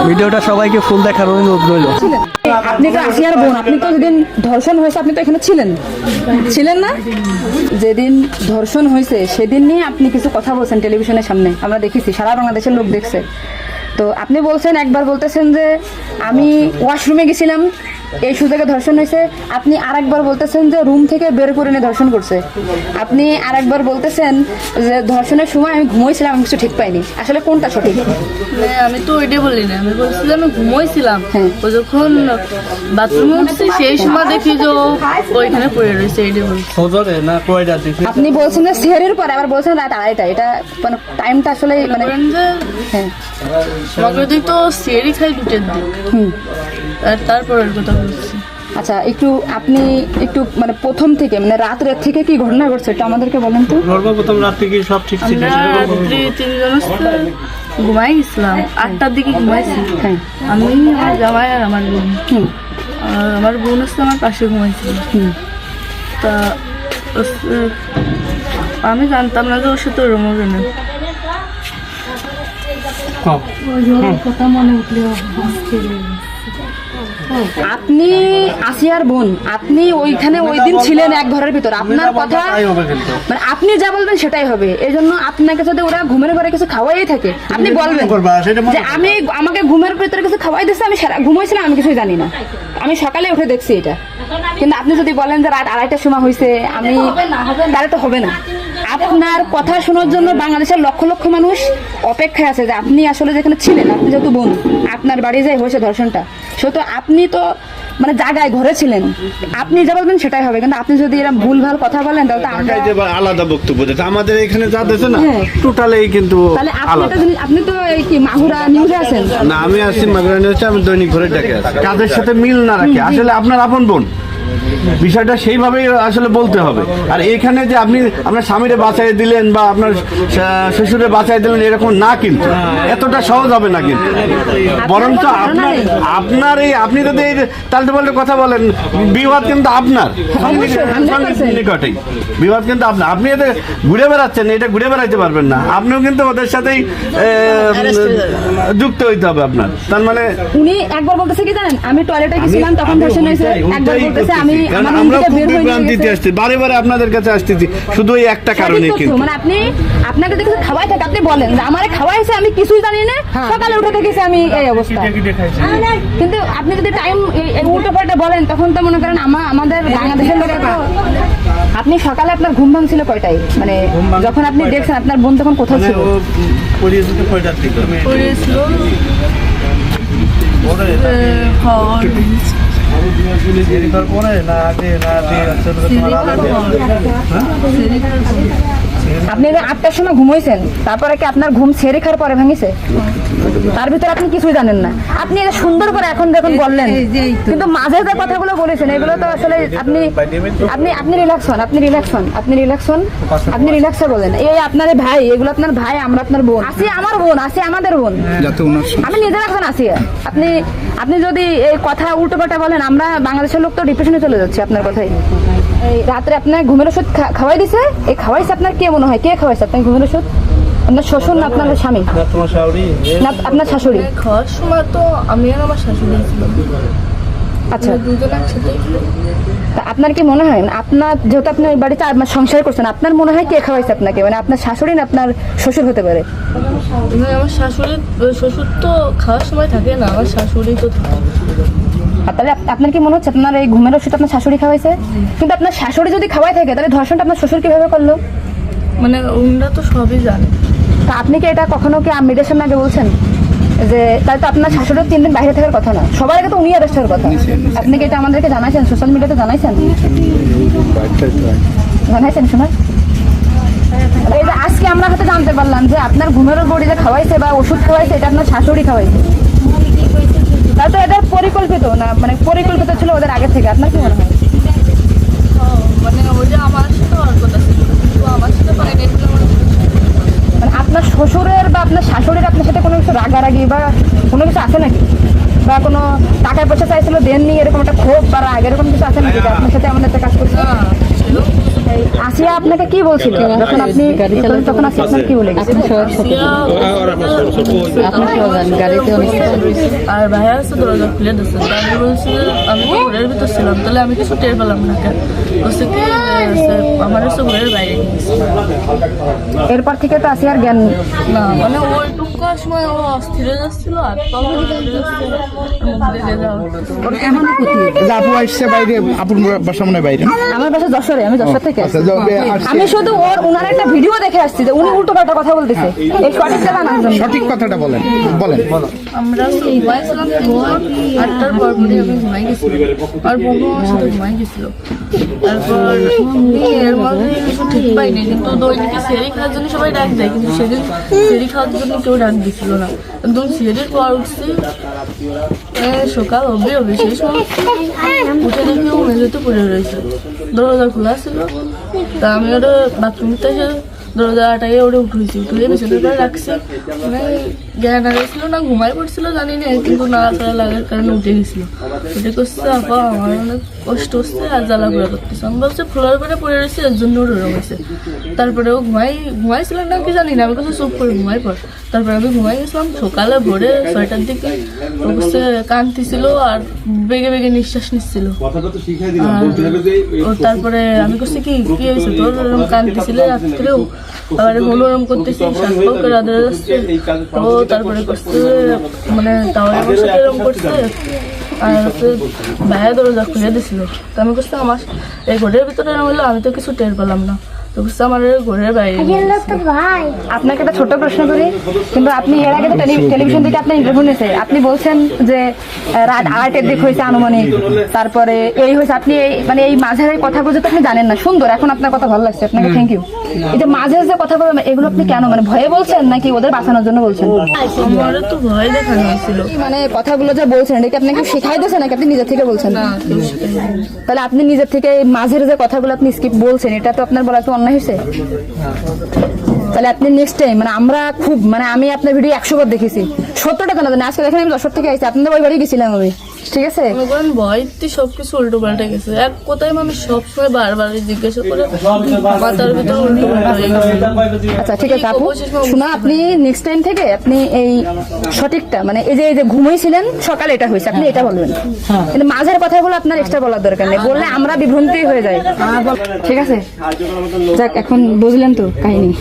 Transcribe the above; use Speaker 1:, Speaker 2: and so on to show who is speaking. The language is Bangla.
Speaker 1: ভিডিওটা সবাইকে ফুল দেখার অনুরোধ রইল।
Speaker 2: আপনি তো আসিয়ার বোন, আপনি তো যেদিন ধর্ষণ হয়েছে আপনি তো এখানে ছিলেন না? যেদিন ধর্ষণ হয়েছে সেদিন নিয়ে আপনি কিছু কথা বলছেন টেলিভিশনের সামনে, আমরা দেখেছি, সারা বাংলাদেশের লোক দেখছে। তো আপনি বলছেন, একবার বলতেছেন যে আমি ওয়াশরুমে গেছিলাম এই সুযোগে ধর্ষণ হয়েছে, আপনি আরেকবার বলতেছেন যে রুম থেকে বের করে নিয়ে ধর্ষণ করছে, আপনি আরেকবার বলতেছেন যে ধর্ষণের সময় আমি ঘুমোইছিলাম, আমি কিছু ঠিক পাইনি। আসলে কোনটা সঠিক?
Speaker 3: আমি তো ওইটাই বলি না, আমি বলছিলাম আমি ঘুমোইছিলাম, ও যখন বাথরুমে উঠছি সেই সময় দেখি যে ওইখানে পড়ে রয়েছে, এইটাই বলছি।
Speaker 2: আপনি বলছেন যে সেহরির পরে, আবার বলছেন রাত 2:30টা, এটা মানে টাইমটা আসলে মানে হ্যাঁ
Speaker 3: তোমাকে দিক তো সেরি খাই 2টের দিক, আর তারপরের কথা বলছি।
Speaker 2: আচ্ছা, আপনি একটু মানে প্রথম থেকে মানে রাতের থেকে কি ঘটনা ঘটছে এটা আমাদেরকে বলেন তো।
Speaker 1: প্রথম রাত থেকে সব ঠিক ছিল,
Speaker 3: রাত্রি 3 জন ঘুমাই গেছিলাম, 8টার দিকে ঘুমাইছি।
Speaker 2: হ্যাঁ,
Speaker 3: আমি, আমার জামাই আর আমার বোন। আর আমার বোন হচ্ছে আমার পাশে ঘুমাইছিল। তা আমি জানতাম না যে ওর সাথে ওরম হবে না।
Speaker 2: আপনি আসিয়ার বোন, আপনি ওইখানে ওই দিন ছিলেন এক ঘরের ভিতর, আপনার কথা মানে আপনি যা বলবেন সেটাই হবে। এই জন্য আপনাকে যদি ওরা ঘুমের ঘরে কিছু খাওয়াই থাকে আপনি বলবেন যে আমাকে ঘুমের ভিতরে কিছু খাওয়াই দিচ্ছে, আমি ঘুমাইছিলাম, আমি কিছুই জানি না, আমি সকালে উঠে দেখছি এটা। কিন্তু আপনি যদি বলেন যে রাত 2:30টার সময় হয়েছে, আমি তাহলে তো হবে না। আপনার কথা শোনার জন্য বাংলাদেশের লক্ষ লক্ষ মানুষ অপেক্ষায় আছে যে আপনি আসলে যেখানে ছিলেন, আপনি যেহেতু বোন, আপনার বাড়ি যাই হয়েছে ধর্ষণটা, সেহেতু আপনি তো মানে জায়গায় ঘরে ছিলেন, আপনি যা বলবেন সেটাই হবে। কিন্তু আপনি যদি এরকম ভুলভাল কথা বলেন তাহলে তো আমরা
Speaker 4: আলাদা বক্তব্য দিতে, আমাদের এখানে যা দিয়েছে না টোটালি কিন্তু
Speaker 2: তাহলে আপনি তো এই কি মাগুরা নিউজে আছেন
Speaker 4: না, আমি আছি মাগুরা নিউজে, আমি দৈনিক ভোরের ডাকে আছি। কাজের সাথে মিল না রাখে আসলে আপনার আপন বোন, বিষয়টা সেইভাবেই আসলে বলতে হবে। আর এখানে যে আপনি আপনার স্বামীরে বাঁচাই দিলেন বা আপনার শ্বশুরে বাঁচাই দিলেন এরকম না, কিন্তু এতটা সহজ হবে না। কিন্তু বরঞ্চ আপনার এই আপনি যদি এই তাল্টে পাল্টে কথা বলেন, বিবাদ কিন্তু আপনার নিকটেই, বিবাদ কিন্তু আপনার। আপনি এতে ঘুরে বেড়াচ্ছেন, এটা ঘুরে বেড়াইতে পারবেন না, আপনিও কিন্তু ওদের সাথেই যুক্ত হইতে হবে আপনার। তার মানে
Speaker 2: উনি একবার বলতেছে কি জানেন, আমি টয়লেটে গেছিলাম তখন ধর্ষণ হয়েছে, একবার বলতেছে আমি
Speaker 4: আমরা খুব বিভ্রান্তিতে আসছি, বারে বারে আপনাদের কাছে আসতেছি শুধু এই একটা কারণে। কিন্তু
Speaker 2: মানে আপনাকে যদি কিছু খাওয়াই থাকে আপনি বলেন যে আমারে খাওয়াইছে, আমি কিছুই জানি না, সকালে উঠে দেখেছি আমি এই অবস্থা। কিন্তু আপনি যদি টাইম উল্টো পাল্টা বলেন তখন তো মনে করেন আমাদের বাংলাদেশের লোকের, আপনি সকালে আপনার ঘুম ভাঙছিল কয়টায়, মানে যখন আপনি দেখছেন আপনার বোন তখন কোথাও ছিল? আপনি 8টার সময় ঘুমাইছেন, তারপরে কি আপনার ঘুম ছেড়ে খাওয়ার পরে ভাঙিছে? তার ভিতরে আপনি কিছুই জানেন না। আপনি এটা সুন্দর করে এখন দেখুন বললেন, কিন্তু মাঝে যে কথাগুলো বলেছেন এগুলো তো আসলে আপনি রিল্যাক্স হন, আপনি রিল্যাক্সে বলেন। এই আপনার ভাই, এগুলো আপনার ভাই, আমরা আপনার বোন, আসি আমার বোন, আসি আমাদের বোন, আমি নিজের এখন আসি। আপনি যদি এই কথা উল্টো পাল্টা বলেন, আমরা বাংলাদেশের লোক তো ডিপ্রেশনে চলে যাচ্ছে আপনার কথাই। এই রাত্রে আপনার ঘুমের ওষুধ খাওয়াই দিছে, এই খাওয়াইছে আপনার কে মনে হয়, কে খাওয়াইছে আপনার ঘুমের ওষুধ? আপনার শ্বশুর না আপনার স্বামী না আপনার শাশুড়ি?
Speaker 3: খাওয়ার সময় তো আমি আর আমার শাশুড়ি ছিলাম।
Speaker 2: আচ্ছা,
Speaker 3: দুজন একসাথে।
Speaker 2: তা আপনার কি মনে হয়, আপনার যেহেতু আপনি ওই বাড়িতে সংসার করছেন, আপনার মনে হয় কে খাওয়াইছে আপনাকে, মানে আপনার শাশুড়ি না আপনার শ্বশুর হতে পারে?
Speaker 3: আমার শ্বশুর তো খাওয়ার সময় থাকে না, আমার শাশুড়ি তো থাকে।
Speaker 2: আর তাহলে আপনার কি মনে হচ্ছে আপনার এই ঘুমের ওষুধ আপনার শাশুড়ি খাওয়াইছে? কিন্তু আপনার শাশুড়ি যদি খাওয়াই থাকে তাহলে ধর্ষণটা আপনার শ্বশুর কিভাবে করলো?
Speaker 3: মানে ওনারা তো সবই জানে।
Speaker 2: তা আপনি কি এটা কখনো কি মিডিয়ার সামনে আগে বলছেন যে তাহলে তো আপনার শাশুড়ির 3 দিন বাইরে থাকার কথা না, সবার আগে তো উনি অ্যারেস্ট হওয়ার কথা? আপনি কি এটা আমাদেরকে জানাইছেন, সোশ্যাল মিডিয়াতে জানাইছেন শোনা? এই যে আজকে আমরা হয়তো জানতে পারলাম যে আপনার ঘুমের বড়ি যে খাওয়াইছে বা ওষুধ খাওয়াইছে এটা আপনার শাশুড়ি খাওয়াইছে, তাহলে তো এটা পরিকল্পিত না, মানে পরিকল্পিত ছিল ওদের আগে থেকে। আপনার কি মনে হয়?
Speaker 3: মানে ওই যে আমার সাথে আর কথা ছিল, আমার সাথে মানে
Speaker 2: আপনার শ্বশুরের বা আপনার শাশুড়ির আপনার সাথে কোনো কিছু রাগারাগি বা কোনো কিছু আছে নাকি, বা কোনো টাকা পয়সা চাইছিল দেননি, এরকম একটা ক্ষোভ বা রাগ এরকম কিছু আছে নাকি আপনার সাথে এমন একটা কাজ করছে?
Speaker 3: বলছিল।
Speaker 2: আসিয়া আপনাকে কি বলছিল যখন আপনি তখন আসিয়া আপনাকে কি বলে গেছে?
Speaker 3: আসিয়া আর ভাইয়া আছে দরজা খুলে দিচ্ছে, আমি বলছি আমি তো ঘরের ভিতর ছিলাম, তাহলে আমি কিছু টের পেলাম না কেন? বলছে কি আমার হচ্ছে ঘরের বাইরে গেছে।
Speaker 2: এরপর থেকে তো আসিয়ার জ্ঞান
Speaker 3: না মানে ওই টুকার সময় ও অস্থির হয়ে যাচ্ছিল, আর তখন
Speaker 5: আপু আসছে বাইরে, আপুর বাসা মনে হয় বাইরে।
Speaker 2: আমার বাসা যশোরে, আমি যশোর থেকে আসছি।
Speaker 5: আসছে।
Speaker 2: আমি শুধু ওনার একটা ভিডিও দেখে আসছি যে উনি উল্টো পাল্টা কথা বলতেছে, এই সঠিকটা জানার জন্য।
Speaker 5: সঠিক কথাটা বলেন।
Speaker 3: আমরা ঘুমাইছিলাম 8টার পর পরে আমি ঘুমাই গেছিলাম, আর বন্ধু আমার সাথে ঘুমাই গেছিল। তারপর এর মধ্যে কিছু ঠিক পাইনি, কিন্তু দৈনিকে সেরি খাওয়ার জন্য সবাই ডাক দেয়, কিন্তু সেদিন সেরি খাওয়ার জন্য কেউ ডাক দিছিল না। একদম সেরির পর উঠছি সকাল অবধি সেই সময় উঠে দেখি ও মেঝেতে পড়ে রয়েছে, দরজা খোলা ছিল। তা আমি ওটা বাথরুমতে এসে দরজা আটাইয়ে ওটা উঠেছি, উঠে বিছানার পরে রাখছি। মানে জ্ঞান হারাইছিল না ঘুমাই পড়ছিল জানি না, কিন্তু নাড়াচাড়া লাগার কারণে উঠে গেছিল। উঠে করছে আপা আমার অনেক কষ্ট হচ্ছে আর জ্বালা পোড়া করতেছে। আমি বলছে ফ্লোরের পরে পড়ে রয়েছে এর জন্য ওর ওরম হয়েছে। তারপরে ও ঘুমাইছিল না কি জানি না, আমি কাছে চুপ করে ঘুমাই পর। তারপরে আমি ঘুমাই গেছিলাম, সকালে ভোরে 6টার দিকে ও করছে কাঁদতেছিল আর বেগে বেগে নিঃশ্বাস নিচ্ছিল। তারপরে আমি করছি কি হয়েছে তোর, ওরকম কাঁদতেছিল রাত্রেও, আবার ওরম করতেছি শ্বাস করে আদরে যাচ্ছে। ও তারপরে করছে মানে তাও আমার সাথে এরকম করছে, আর হচ্ছে ভাইয়া দরজা খুলে দিছিল। তো আমি করছি আমার এই ঘরের ভিতরে এরকম হলো, আমি তো কিছু টের পেলাম না। তো করছে আমার ঘরের বাইরে।
Speaker 2: আপনাকে একটা ছোট প্রশ্ন করি, কিন্তু আপনি এর আগে তো টেলিভিশন থেকে আপনার ইন্টারভিউ নিয়েছে, আপনি বলছেন যে রাত 8-এর দিক হয়েছে আনুমানিক, তারপরে এই হয়েছে, আপনি এই মানে এই মাঝের এই কথাগুলো তো আপনি জানেন না। সুন্দর, এখন আপনার কথা ভালো লাগছে, আপনাকে থ্যাংক ইউ। এই যে মাঝের যে কথাগুলো এগুলো আপনি কেন মানে ভয়ে বলছেন নাকি ওদের বাঁচানোর জন্য বলছেন?
Speaker 3: আমার তো ভয় দেখানো হয়েছিল।
Speaker 2: মানে কথাগুলো যে বলছেন এটা কি আপনাকে শেখাই দিয়েছে নাকি আপনি নিজের থেকে বলছেন?
Speaker 3: না কেউ শেখায়নি।
Speaker 2: তাহলে আপনি নিজের থেকে এই মাঝের যে কথাগুলো আপনি স্কিপ বলছেন, এটা তো আপনার বলা তো অন্যায় হয়েছে। তাহলে আপনি নেক্সট টাইম মানে আমরা খুব মানে আমি আপনার ভিডিও 100 বার দেখেছি, 70টা কেন জানি আজকে দেখেন আমি যশোর থেকে আসছি, আপনাদের ওই বাড়ি গেছিলাম আমি, ঠিক আছে?
Speaker 3: মনে করেন ভয়তে সবকিছু উল্টো পাল্টে গেছে। এক কথায় মানুষ সবসময় বারবার জিজ্ঞাসা করে মাথার ভিতরে উল্টো পাল্টা হয়ে গেছে।
Speaker 2: আচ্ছা ঠিক আছে আপু, শোনা আপনি নেক্সট টাইম থেকে আপনি এই সঠিকটা মানে এই যে ঘুমিয়েছিলেন সকালে এটা হয়েছে আপনি এটা বলবেন, কিন্তু মাঝের কথাগুলো আপনার এক্সট্রা বলার দরকার নেই, বললে আমরা বিভ্রান্তি হয়ে যাই, ঠিক আছে? যাক এখন বুঝলেন তো কাহিনী।